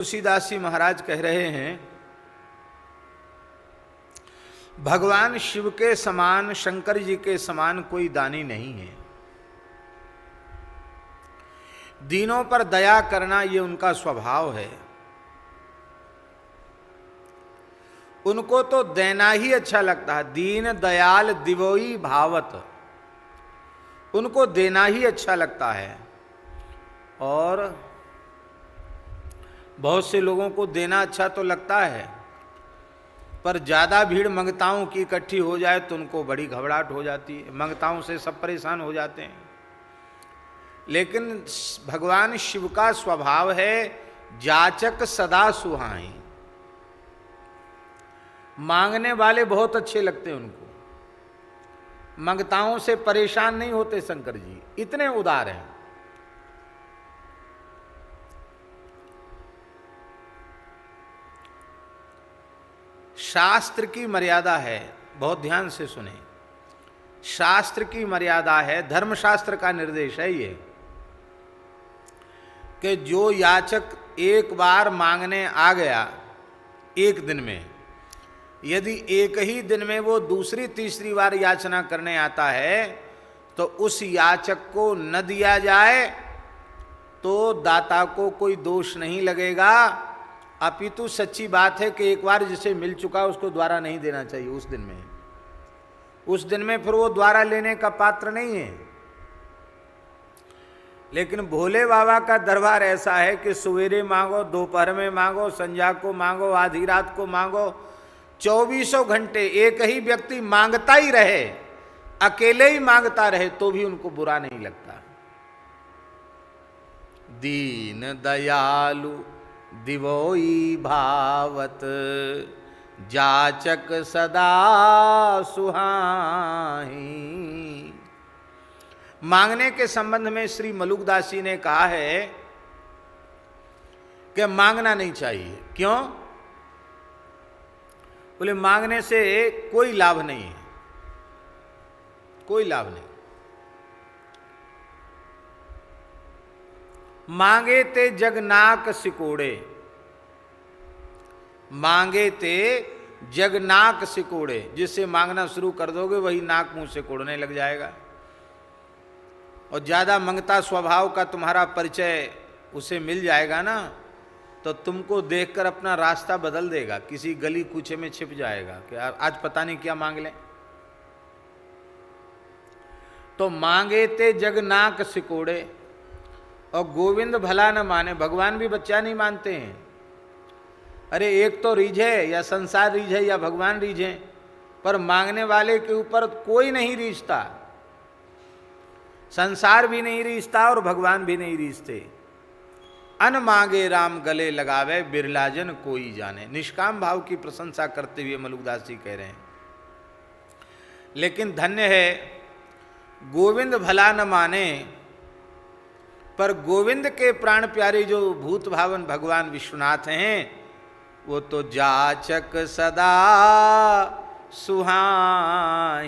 तुलसीदास जी महाराज कह रहे हैं, भगवान शिव के समान, शंकर जी के समान कोई दानी नहीं है। दीनों पर दया करना ये उनका स्वभाव है। उनको तो देना ही अच्छा लगता है। दीन दयाल दिवोई भावत, उनको देना ही अच्छा लगता है। और बहुत से लोगों को देना अच्छा तो लगता है, पर ज़्यादा भीड़ मंगताओं की इकट्ठी हो जाए तो उनको बड़ी घबराहट हो जाती है। मंगताओं से सब परेशान हो जाते हैं। लेकिन भगवान शिव का स्वभाव है जाचक सदा सुहाई। मांगने वाले बहुत अच्छे लगते हैं उनको। मंगताओं से परेशान नहीं होते शंकर जी, इतने उदार हैं। शास्त्र की मर्यादा है, बहुत ध्यान से सुने। शास्त्र की मर्यादा है, धर्मशास्त्र का निर्देश है ये कि जो याचक एक बार मांगने आ गया एक दिन में, यदि एक ही दिन में वो दूसरी तीसरी बार याचना करने आता है तो उस याचक को न दिया जाए तो दाता को कोई दोष नहीं लगेगा। अपितु सच्ची बात है कि एक बार जिसे मिल चुका उसको द्वारा नहीं देना चाहिए। उस दिन में फिर वो द्वारा लेने का पात्र नहीं है। लेकिन भोले बाबा का दरबार ऐसा है कि सवेरे मांगो, दोपहर में मांगो, संध्या को मांगो, आधी रात को मांगो, 24 घंटे एक ही व्यक्ति मांगता ही रहे, अकेले ही मांगता रहे तो भी उनको बुरा नहीं लगता। दीन दयालु दिवोई भावत, जाचक सदा सुहाई। मांगने के संबंध में श्री मलुकदास जी ने कहा है कि मांगना नहीं चाहिए। क्यों? बोले मांगने से कोई लाभ नहीं है, कोई लाभ नहीं। मांगे ते जगनाक सिकोड़े, मांगे ते जगनाक सिकोड़े। जिससे मांगना शुरू कर दोगे वही नाक मुंह से कोड़ने लग जाएगा। और ज्यादा मंगता स्वभाव का तुम्हारा परिचय उसे मिल जाएगा ना, तो तुमको देखकर अपना रास्ता बदल देगा, किसी गली कूचे में छिप जाएगा कि आज पता नहीं क्या मांग लें। तो मांगे ते जगनाक सिकोड़े। और गोविंद भला न माने, भगवान भी बच्चा नहीं मानते हैं। अरे एक तो रीझे, या संसार रीझे या भगवान रीझे, पर मांगने वाले के ऊपर कोई नहीं रीझता। संसार भी नहीं रीझता और भगवान भी नहीं रीझते। अन मांगे राम गले लगावे, बिरलाजन कोई जाने। निष्काम भाव की प्रशंसा करते हुए मलुकदास जी कह रहे हैं। लेकिन धन्य है गोविंद भला न माने, पर गोविंद के प्राण प्यारे जो भूत भावन भगवान विश्वनाथ हैं, वो तो जाचक सदा सुहाई।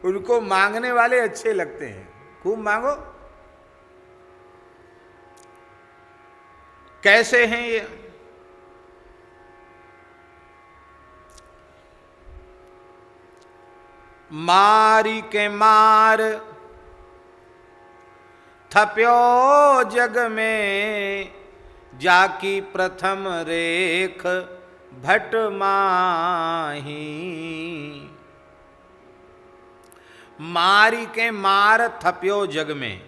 उनको मांगने वाले अच्छे लगते हैं। खूब मांगो। कैसे हैं ये? मारी के मार थप्यो जग में, जाकी प्रथम रेख भट माही। मारी के मार थप्यो जग में।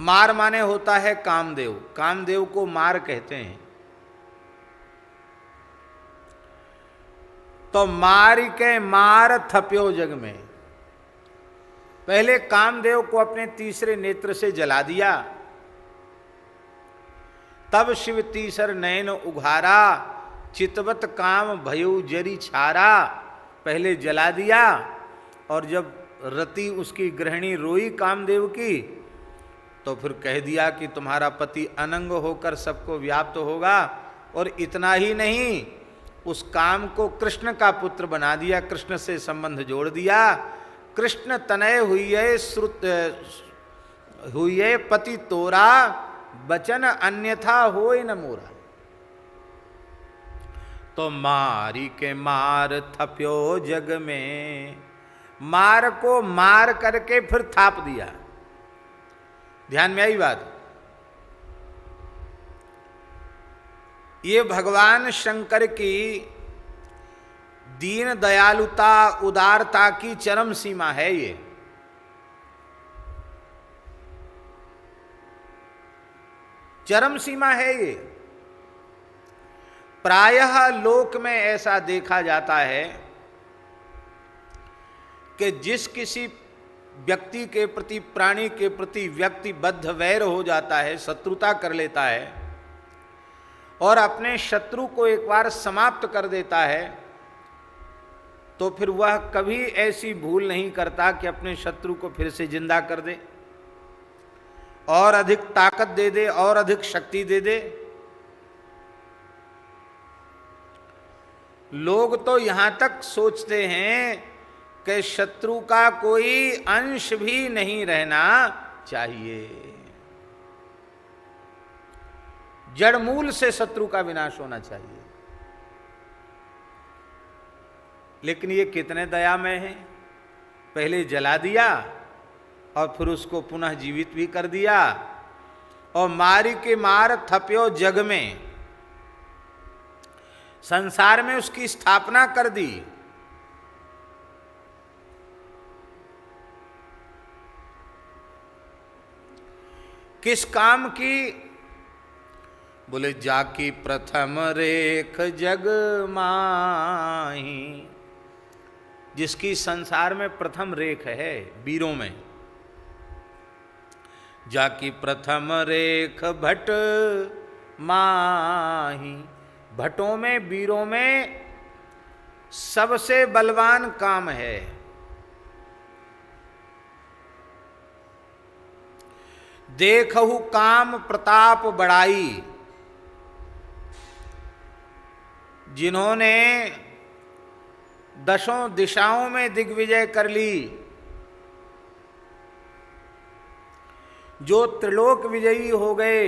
मार माने होता है कामदेव। कामदेव को मार कहते हैं। तो मारी के मार थप्यो जग में, पहले कामदेव को अपने तीसरे नेत्र से जला दिया, तब शिव तीसर नयन उघारा, चितवत काम भयउ जरी छारा। पहले जला दिया, और जब रति उसकी गृहिणी रोई कामदेव की, तो फिर कह दिया कि तुम्हारा पति अनंग होकर सबको व्याप्त होगा। और इतना ही नहीं, उस काम को कृष्ण का पुत्र बना दिया, कृष्ण से संबंध जोड़ दिया। कृष्ण तनय हुई श्रुत हुई पति तोरा, बचन अन्यथा होय न मोरा। तो मारी के मार थप्यो जग में, मार को मार करके फिर थाप दिया। ध्यान में आई बात। ये भगवान शंकर की दीन दयालुता उदारता की चरम सीमा है। ये चरम सीमा है। ये प्रायः लोक में ऐसा देखा जाता है कि जिस किसी व्यक्ति के प्रति, प्राणी के प्रति व्यक्ति बद्ध वैर हो जाता है, शत्रुता कर लेता है और अपने शत्रु को एक बार समाप्त कर देता है, तो फिर वह कभी ऐसी भूल नहीं करता कि अपने शत्रु को फिर से जिंदा कर दे और अधिक ताकत दे दे और अधिक शक्ति दे दे। लोग तो यहां तक सोचते हैं कि शत्रु का कोई अंश भी नहीं रहना चाहिए, जड़मूल से शत्रु का विनाश होना चाहिए। लेकिन ये कितने दयामय हैं। पहले जला दिया और फिर उसको पुनः जीवित भी कर दिया। और मारी के मार थप्यो जग में, संसार में उसकी स्थापना कर दी। किस काम की? बोले जाकी प्रथम रेख जग माही, जिसकी संसार में प्रथम रेख है वीरों में। जाकी प्रथम रेख भट माही, भटों में वीरों में सबसे बलवान काम है। देखहु काम प्रताप बढ़ाई, जिन्होंने दशों दिशाओं में दिग्विजय कर ली, जो त्रिलोक विजयी हो गए,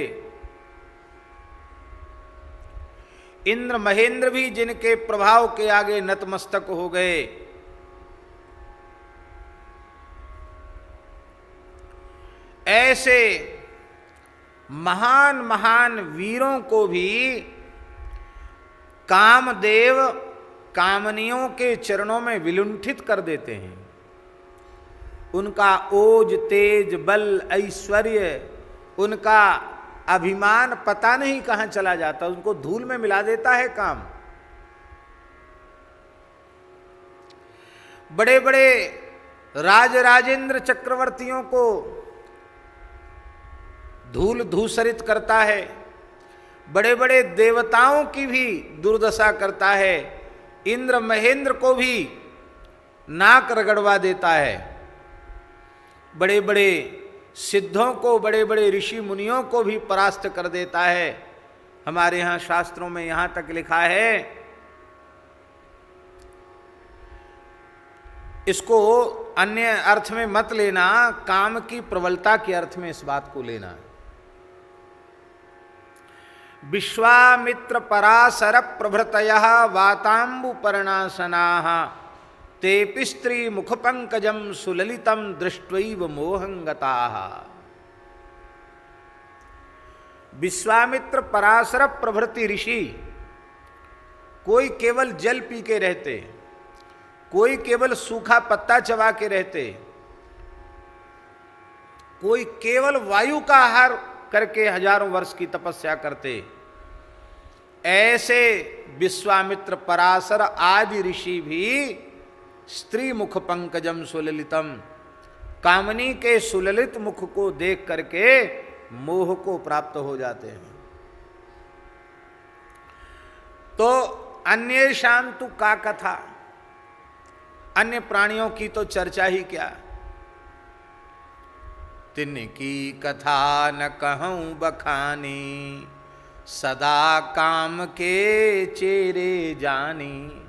इंद्र महेंद्र भी जिनके प्रभाव के आगे नतमस्तक हो गए, ऐसे महान महान वीरों को भी कामदेव कामनियों के चरणों में विलुंठित कर देते हैं। उनका ओज, तेज, बल, ऐश्वर्य, उनका अभिमान पता नहीं कहां चला जाता, उनको धूल में मिला देता है काम। बड़े बड़े राजराजेंद्र चक्रवर्तियों को धूल धूसरित करता है, बड़े बड़े देवताओं की भी दुर्दशा करता है, इंद्र महेंद्र को भी नाक रगड़वा देता है, बड़े बड़े सिद्धों को, बड़े बड़े ऋषि मुनियों को भी परास्त कर देता है। हमारे यहाँ शास्त्रों में यहाँ तक लिखा है, इसको अन्य अर्थ में मत लेना, काम की प्रबलता के अर्थ में इस बात को लेना। विश्वामित्र पराशर प्रभृतयः वाताम्बुपर्णासनाः तेपि स्त्री मुखपंकजं सुललितं दृष्ट्वैव मोहंगताः। विश्वामित्र पराशर प्रभृति ऋषि कोई केवल जल पी के रहते, कोई केवल सूखा पत्ता चबा के रहते, कोई केवल वायु का आहार करके हजारों वर्ष की तपस्या करते। ऐसे विश्वामित्र पराशर आदि ऋषि भी स्त्री मुख पंकजम सुललितम, कामनी के सुललित मुख को देख करके मोह को प्राप्त हो जाते हैं। तो अन्य शाम तु का कथा, अन्य प्राणियों की तो चर्चा ही क्या। तिनकी कथा न कहूं बखानी, सदा काम के चेरे जानी।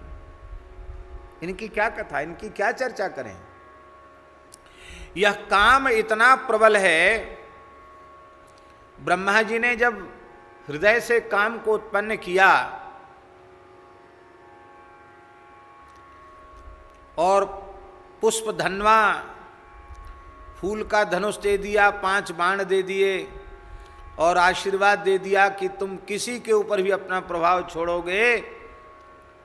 इनकी क्या कथा, इनकी क्या चर्चा करें। यह काम इतना प्रबल है ब्रह्मा जी ने जब हृदय से काम को उत्पन्न किया और पुष्प धनवा फूल का धनुष दे दिया, 5 बाण दे दिए और आशीर्वाद दे दिया कि तुम किसी के ऊपर भी अपना प्रभाव छोड़ोगे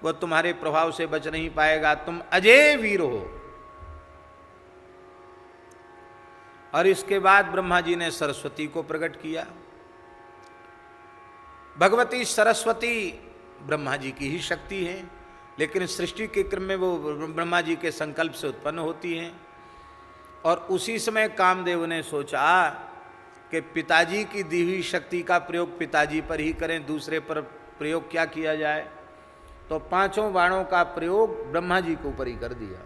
वो तुम्हारे प्रभाव से बच नहीं पाएगा, तुम अजय वीर हो। और इसके बाद ब्रह्मा जी ने सरस्वती को प्रकट किया। भगवती सरस्वती ब्रह्मा जी की ही शक्ति है, लेकिन सृष्टि के क्रम में वो ब्रह्मा जी के संकल्प से उत्पन्न होती हैं। और उसी समय कामदेव ने सोचा कि पिताजी की दी हुई शक्ति का प्रयोग पिताजी पर ही करें, दूसरे पर प्रयोग क्या किया जाए। तो 5 बाणों का प्रयोग ब्रह्मा जी के ऊपर ही कर दिया।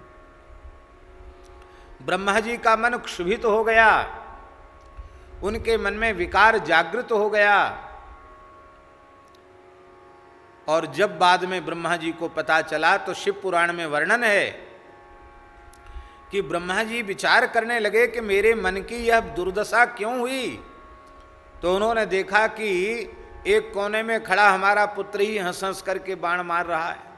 ब्रह्मा जी का मन क्षुभित हो गया, उनके मन में विकार जागृत हो गया। और जब बाद में ब्रह्मा जी को पता चला तो शिव पुराण में वर्णन है कि ब्रह्मा जी विचार करने लगे कि मेरे मन की यह दुर्दशा क्यों हुई। तो उन्होंने देखा कि एक कोने में खड़ा हमारा पुत्र ही हंस हंस करके बाण मार रहा है।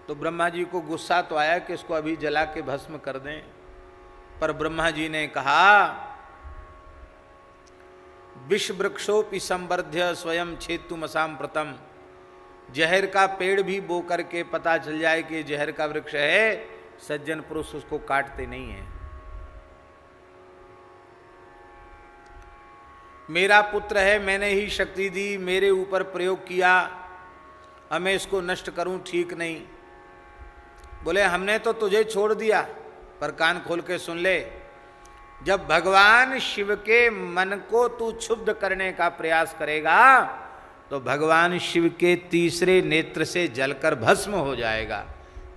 तो ब्रह्मा जी को गुस्सा तो आया कि इसको अभी जला के भस्म कर दें, पर ब्रह्मा जी ने कहा विष वृक्षोपि संवर्ध्य स्वयं छेतुमसाम प्रतम। जहर का पेड़ भी बो करके पता चल जाए कि जहर का वृक्ष है, सज्जन पुरुष उसको काटते नहीं है। मेरा पुत्र है, मैंने ही शक्ति दी, मेरे ऊपर प्रयोग किया, अब मैं इसको नष्ट करूं ठीक नहीं। बोले हमने तो तुझे छोड़ दिया, पर कान खोल के सुन ले, जब भगवान शिव के मन को तू क्षुब्ध करने का प्रयास करेगा तो भगवान शिव के तीसरे नेत्र से जलकर भस्म हो जाएगा।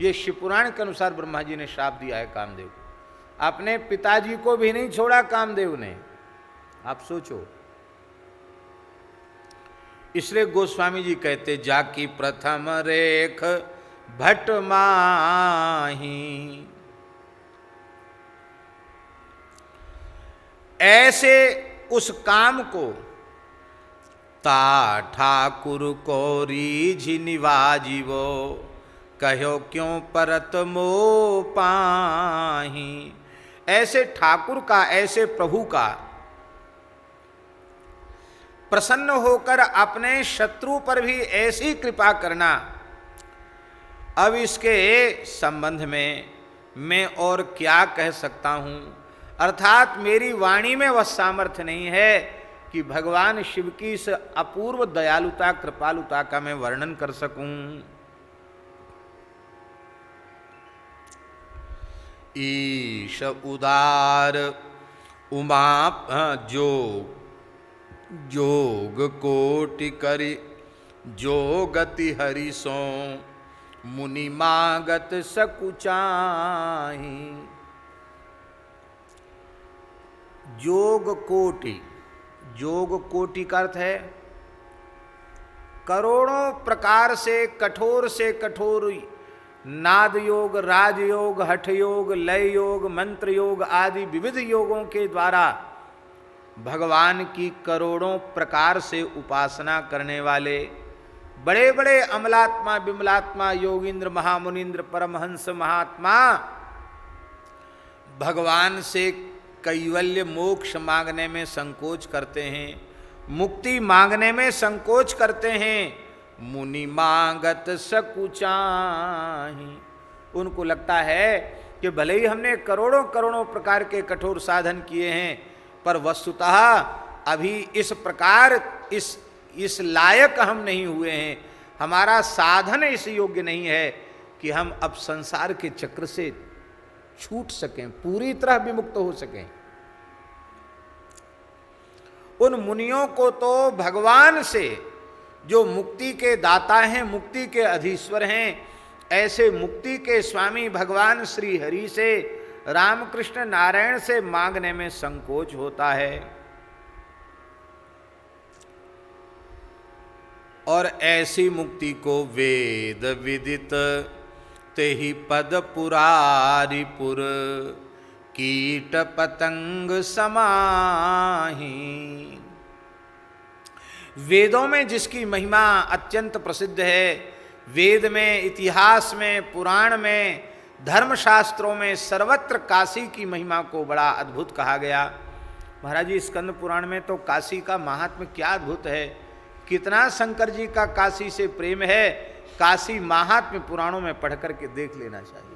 ये शिवपुराण के अनुसार ब्रह्मा जी ने श्राप दिया है कामदेव को। अपने पिताजी को भी नहीं छोड़ा कामदेव ने, आप सोचो। इसलिए गोस्वामी जी कहते जाकी प्रथम रेख भट माही, ऐसे उस काम को ता ठाकुर को रीझ निवाजिवो, कहो क्यों परत मो पाही। ऐसे ठाकुर का, ऐसे प्रभु का प्रसन्न होकर अपने शत्रु पर भी ऐसी कृपा करना, अब इसके संबंध में मैं और क्या कह सकता हूं। अर्थात मेरी वाणी में वह सामर्थ्य नहीं है कि भगवान शिव की इस अपूर्व दयालुता कृपालुता का मैं वर्णन कर सकूं। ईश उदार उमा जोग कोटि करि जोगति हरि सो, मुनि मागत सकुचाही। जोग कोटि, जोग कोटि का अर्थ है करोड़ों प्रकार से कठोर नाद योग, राजयोग, हठ योग, लय योग, मंत्र योग आदि विविध योगों के द्वारा भगवान की करोड़ों प्रकार से उपासना करने वाले बड़े बड़े अमलात्मा, विमलात्मा, योगींद्र, महामुनीन्द्र, परमहंस महात्मा भगवान से कैवल्य मोक्ष मांगने में संकोच करते हैं, मुक्ति मांगने में संकोच करते हैं। मुनि मांगत सकुचाही, उनको लगता है कि भले ही हमने करोड़ों करोड़ों प्रकार के कठोर साधन किए हैं, पर वस्तुतः अभी इस प्रकार इस लायक हम नहीं हुए हैं, हमारा साधन इस योग्य नहीं है कि हम अब संसार के चक्र से छूट सकें, पूरी तरह विमुक्त हो सकें। उन मुनियों को तो भगवान से, जो मुक्ति के दाता हैं, मुक्ति के अधीश्वर हैं, ऐसे मुक्ति के स्वामी भगवान श्री हरि से, रामकृष्ण नारायण से मांगने में संकोच होता है। और ऐसी मुक्ति को वेद विदित तेहि पद पुरारिपुर, कीट पतंग समाही। वेदों में जिसकी महिमा अत्यंत प्रसिद्ध है, वेद में, इतिहास में, पुराण में, धर्मशास्त्रों में सर्वत्र काशी की महिमा को बड़ा अद्भुत कहा गया। महाराज जी, स्कंद पुराण में तो काशी का महात्म्य क्या अद्भुत है, कितना शंकर जी का काशी से प्रेम है, काशी महात्म्य पुराणों में पढ़ करके देख लेना चाहिए।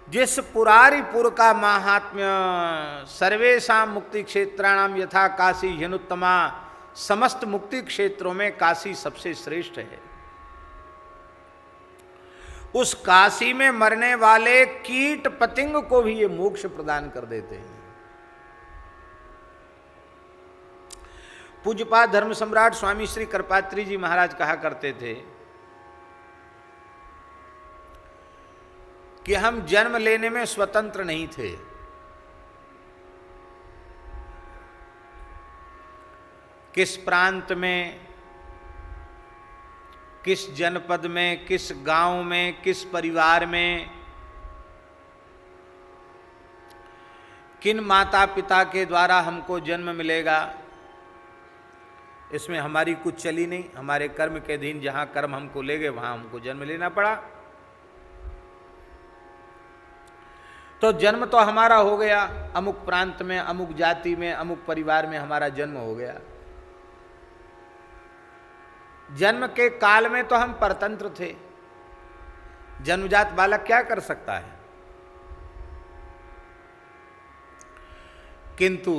जिस पुरारिपुर का महात्म्य सर्वेशा मुक्ति क्षेत्राणाम यथा काशी ह्यनुत्तमा, समस्त मुक्ति क्षेत्रों में काशी सबसे श्रेष्ठ है। उस काशी में मरने वाले कीट पतंग को भी ये मोक्ष प्रदान कर देते हैं। पूज्यपाद धर्म सम्राट स्वामी श्री करपात्री जी महाराज कहा करते थे कि हम जन्म लेने में स्वतंत्र नहीं थे। किस प्रांत में, किस जनपद में, किस गांव में, किस परिवार में, किन माता पिता के द्वारा हमको जन्म मिलेगा, इसमें हमारी कुछ चली नहीं। हमारे कर्म के अधीन जहां कर्म हमको ले गए वहां हमको जन्म लेना पड़ा। तो जन्म तो हमारा हो गया, अमुक प्रांत में, अमुक जाति में, अमुक परिवार में हमारा जन्म हो गया। जन्म के काल में तो हम परतंत्र थे। जन्मजात बालक क्या कर सकता है? किंतु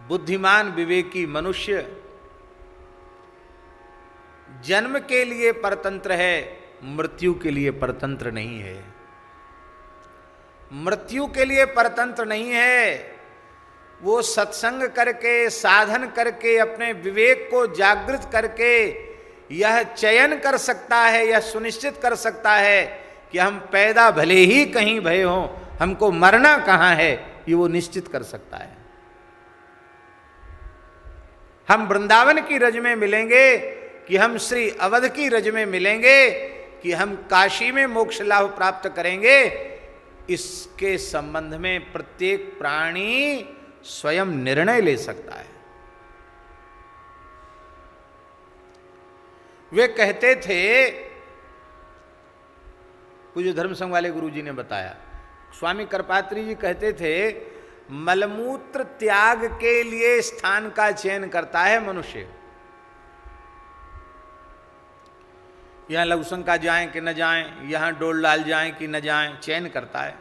बुद्धिमान विवेकी मनुष्य जन्म के लिए परतंत्र है, मृत्यु के लिए परतंत्र नहीं है। मृत्यु के लिए परतंत्र नहीं है। वो सत्संग करके, साधन करके, अपने विवेक को जागृत करके यह चयन कर सकता है, यह सुनिश्चित कर सकता है कि हम पैदा भले ही कहीं भय हों, हमको मरना कहाँ है, ये वो निश्चित कर सकता है। हम वृंदावन की रज में मिलेंगे कि हम श्री अवध की रज में मिलेंगे कि हम काशी में मोक्ष लाभ प्राप्त करेंगे, इसके संबंध में प्रत्येक प्राणी स्वयं निर्णय ले सकता है। वे कहते थे, पूज्य धर्म संघ वाले गुरु जी ने बताया, स्वामी करपात्री जी कहते थे, मलमूत्र त्याग के लिए स्थान का चयन करता है मनुष्य। यहां लघुशंका जाएं कि न जाएं, यहां डोल डाल जाएं कि न जाएं, चयन करता है।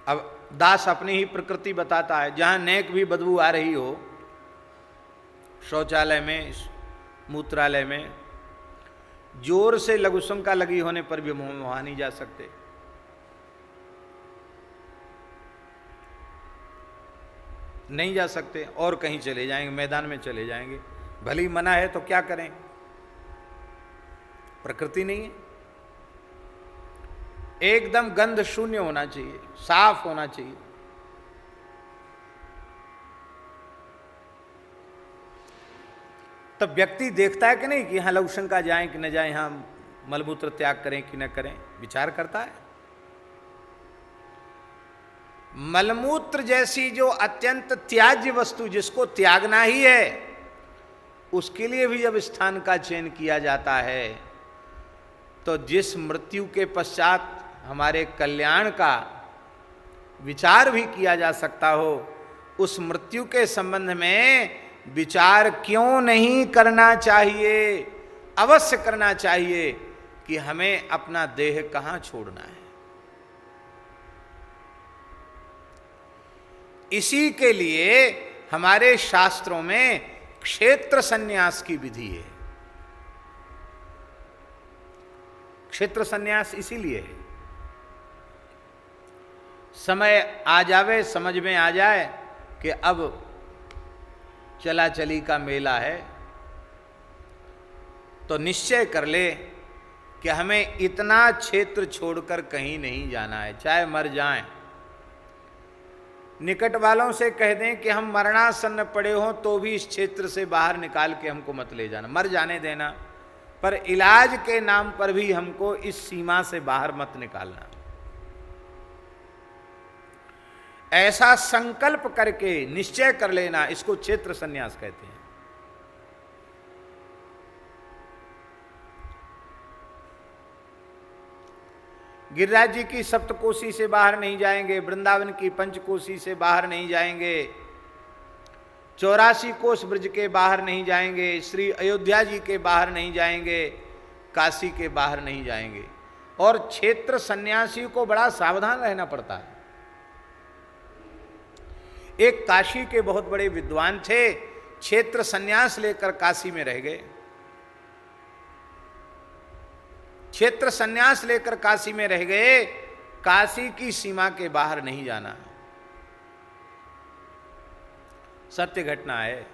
अब दास अपनी ही प्रकृति बताता है, जहां नेक भी बदबू आ रही हो, शौचालय में, मूत्रालय में, जोर से लघुशंका लगी होने पर भी वहां नहीं जा सकते। नहीं जा सकते, और कहीं चले जाएंगे, मैदान में चले जाएंगे। भली मना है तो क्या करें, प्रकृति नहीं है। एकदम गंध शून्य होना चाहिए, साफ होना चाहिए। तब व्यक्ति देखता है कि नहीं कि यहां लघुशंका जाएं कि न जाएं, यहां मलमूत्र त्याग करें कि न करें, विचार करता है। मलमूत्र जैसी जो अत्यंत त्याज्य वस्तु जिसको त्यागना ही है, उसके लिए भी जब स्थान का चयन किया जाता है, तो जिस मृत्यु के पश्चात हमारे कल्याण का विचार भी किया जा सकता हो, उस मृत्यु के संबंध में विचार क्यों नहीं करना चाहिए? अवश्य करना चाहिए कि हमें अपना देह कहाँ छोड़ना है। इसी के लिए हमारे शास्त्रों में क्षेत्र संन्यास की विधि है। क्षेत्र संन्यास इसीलिए है, समय आ जावे, समझ में आ जाए कि अब चला चली का मेला है, तो निश्चय कर ले कि हमें इतना क्षेत्र छोड़कर कहीं नहीं जाना है, चाहे मर जाएं। निकट वालों से कह दें कि हम मरणासन्न पड़े हों तो भी इस क्षेत्र से बाहर निकाल के हमको मत ले जाना, मर जाने देना। पर इलाज के नाम पर भी हमको इस सीमा से बाहर मत निकालना। ऐसा संकल्प करके निश्चय कर लेना, इसको क्षेत्र संन्यास कहते हैं। गिरिराज जी की सप्तकोशी से बाहर नहीं जाएंगे, वृंदावन की पंचकोशी से बाहर नहीं जाएंगे, 84 कोष ब्रज के बाहर नहीं जाएंगे, श्री अयोध्या जी के बाहर नहीं जाएंगे, काशी के बाहर नहीं जाएंगे। और क्षेत्र सन्यासी को बड़ा सावधान रहना पड़ता है। एक काशी के बहुत बड़े विद्वान थे, क्षेत्र सन्यास लेकर काशी में रह गए। क्षेत्र सन्यास लेकर काशी में रह गए, काशी की सीमा के बाहर नहीं जाना। सत्य घटना है।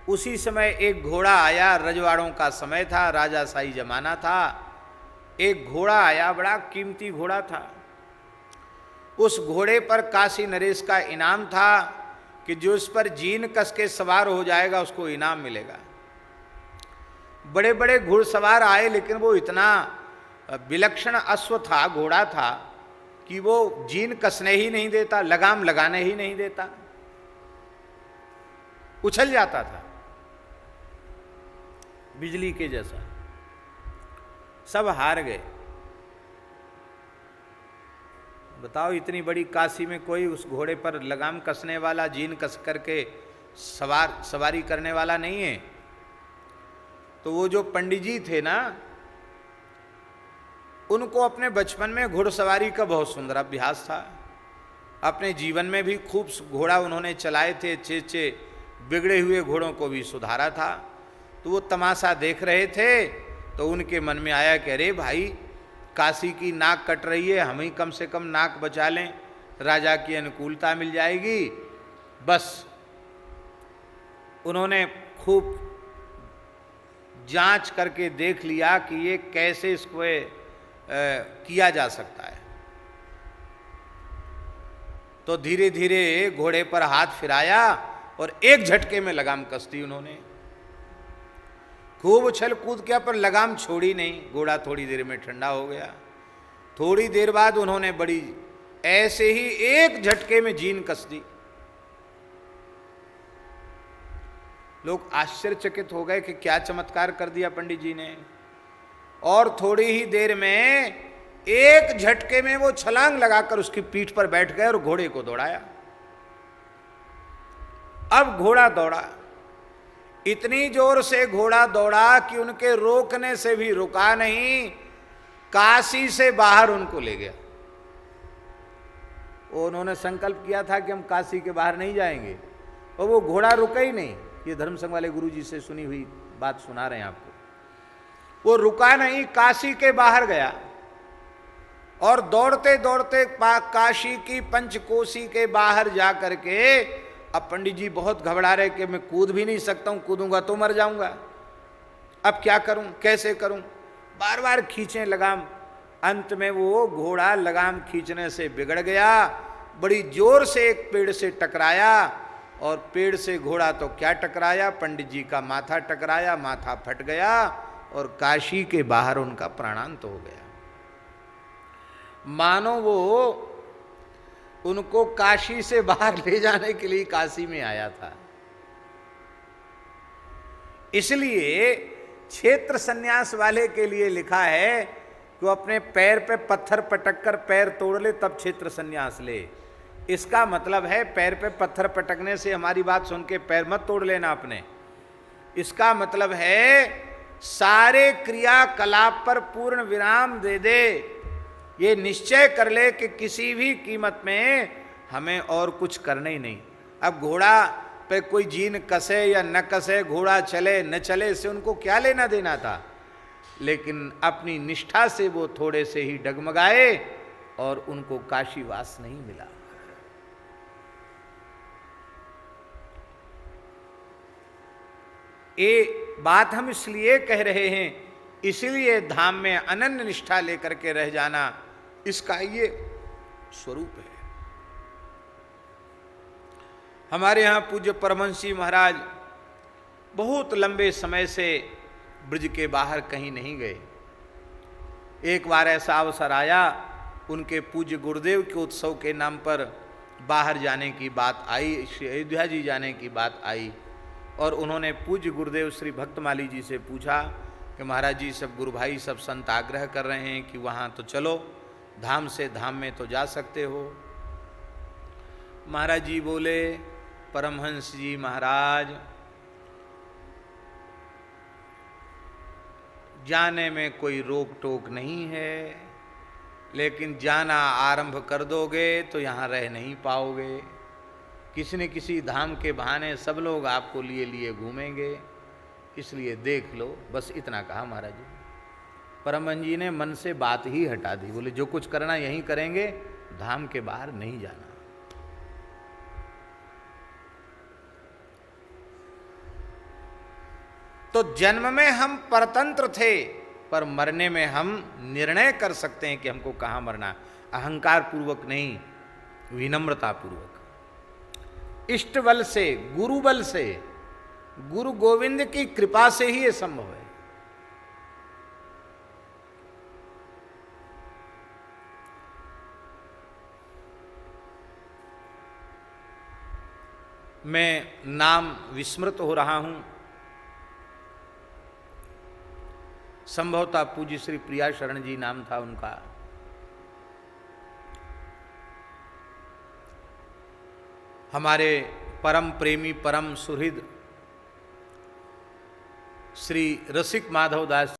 उसी समय एक घोड़ा आया, रजवाड़ों का समय था, राजाशाही जमाना था। एक घोड़ा आया, बड़ा कीमती घोड़ा था। उस घोड़े पर काशी नरेश का इनाम था कि जो उस पर जीन कस के सवार हो जाएगा उसको इनाम मिलेगा। बड़े बड़े घुड़सवार आए, लेकिन वो इतना विलक्षण अश्व था, घोड़ा था, कि वो जीन कसने ही नहीं देता, लगाम लगाने ही नहीं देता, उछल जाता था बिजली के जैसा। सब हार गए। बताओ, इतनी बड़ी काशी में कोई उस घोड़े पर लगाम कसने वाला, जीन कस करके सवारी करने वाला नहीं है। तो वो जो पंडित जी थे ना, उनको अपने बचपन में घुड़सवारी का बहुत सुंदर अभ्यास था। अपने जीवन में भी खूब घोड़ा उन्होंने चलाए थे, अच्छे बिगड़े हुए घोड़ों को भी सुधारा था। तो वो तमाशा देख रहे थे, तो उनके मन में आया कि अरे भाई, काशी की नाक कट रही है, हम ही कम से कम नाक बचा लें, राजा की अनुकूलता मिल जाएगी। बस उन्होंने खूब जांच करके देख लिया कि ये कैसे इसको किया जा सकता है। तो धीरे धीरे घोड़े पर हाथ फिराया और एक झटके में लगाम कस दी उन्होंने। खूब उछल कूद किया, पर लगाम छोड़ी नहीं। घोड़ा थोड़ी देर में ठंडा हो गया। थोड़ी देर बाद उन्होंने बड़ी ऐसे ही एक झटके में जीन कस दी। लोग आश्चर्यचकित हो गए कि क्या चमत्कार कर दिया पंडित जी ने। और थोड़ी ही देर में एक झटके में वो छलांग लगाकर उसकी पीठ पर बैठ गए और घोड़े को दौड़ाया। अब घोड़ा दौड़ा, इतनी जोर से घोड़ा दौड़ा कि उनके रोकने से भी रुका नहीं, काशी से बाहर उनको ले गया। उन्होंने संकल्प किया था कि हम काशी के बाहर नहीं जाएंगे, और वो घोड़ा रुका ही नहीं। ये धर्म संघ वाले गुरु जी से सुनी हुई बात सुना रहे हैं आपको। वो रुका नहीं, काशी के बाहर गया और दौड़ते दौड़ते काशी की पंचकोशी के बाहर जा करके, अब पंडित जी बहुत घबरा रहे कि मैं कूद भी नहीं सकता हूं, कूदूंगा तो मर जाऊंगा, अब क्या करूं, कैसे करूं। बार बार खींचे लगाम। अंत में वो घोड़ा लगाम खींचने से बिगड़ गया, बड़ी जोर से एक पेड़ से टकराया, और पेड़ से घोड़ा तो क्या टकराया, पंडित जी का माथा टकराया, माथा फट गया और काशी के बाहर उनका प्राणांत हो गया। मानो वो उनको काशी से बाहर ले जाने के लिए काशी में आया था। इसलिए क्षेत्र सन्यास वाले के लिए लिखा है कि वो अपने पैर पे पत्थर पटक कर पैर तोड़ ले तब क्षेत्र सन्यास ले। इसका मतलब है पैर पे पत्थर पटकने से हमारी बात सुन के पैर मत तोड़ लेना अपने। इसका मतलब है सारे क्रियाकलाप पर पूर्ण विराम दे दे। ये निश्चय कर ले कि किसी भी कीमत में हमें और कुछ करना ही नहीं। अब घोड़ा पे कोई जीन कसे या न कसे, घोड़ा चले न चले, इससे उनको क्या लेना देना था। लेकिन अपनी निष्ठा से वो थोड़े से ही डगमगाए और उनको काशीवास नहीं मिला। ये बात हम इसलिए कह रहे हैं, इसलिए धाम में अनन्य निष्ठा लेकर के रह जाना इसका ये स्वरूप है। हमारे यहाँ पूज्य परमहंसी महाराज बहुत लंबे समय से ब्रज के बाहर कहीं नहीं गए। एक बार ऐसा अवसर आया, उनके पूज्य गुरुदेव के उत्सव के नाम पर बाहर जाने की बात आई, श्री अयोध्या जी जाने की बात आई, और उन्होंने पूज्य गुरुदेव श्री भक्तमाली जी से पूछा कि महाराज जी, सब गुरु भाई सब संत आग्रह कर रहे हैं कि वहाँ तो चलो, धाम से धाम में तो जा सकते हो। महाराज जी बोले, परमहंस जी महाराज, जाने में कोई रोक टोक नहीं है, लेकिन जाना आरंभ कर दोगे तो यहाँ रह नहीं पाओगे। किसी न किसी धाम के बहाने सब लोग आपको लिए लिए घूमेंगे, इसलिए देख लो। बस इतना कहा महाराज जी। परमहंस जी ने मन से बात ही हटा दी, बोले जो कुछ करना यहीं करेंगे, धाम के बाहर नहीं जाना। तो जन्म में हम परतंत्र थे, पर मरने में हम निर्णय कर सकते हैं कि हमको कहाँ मरना। अहंकार पूर्वक नहीं, विनम्रता पूर्वक, इष्ट बल से, गुरु बल से, गुरु गोविंद की कृपा से ही ये संभव है। मैं नाम विस्मृत हो रहा हूं, संभवतः पूज्य श्री प्रिया शरण जी नाम था उनका। हमारे परम प्रेमी, परम सुहृद श्री रसिक माधव दास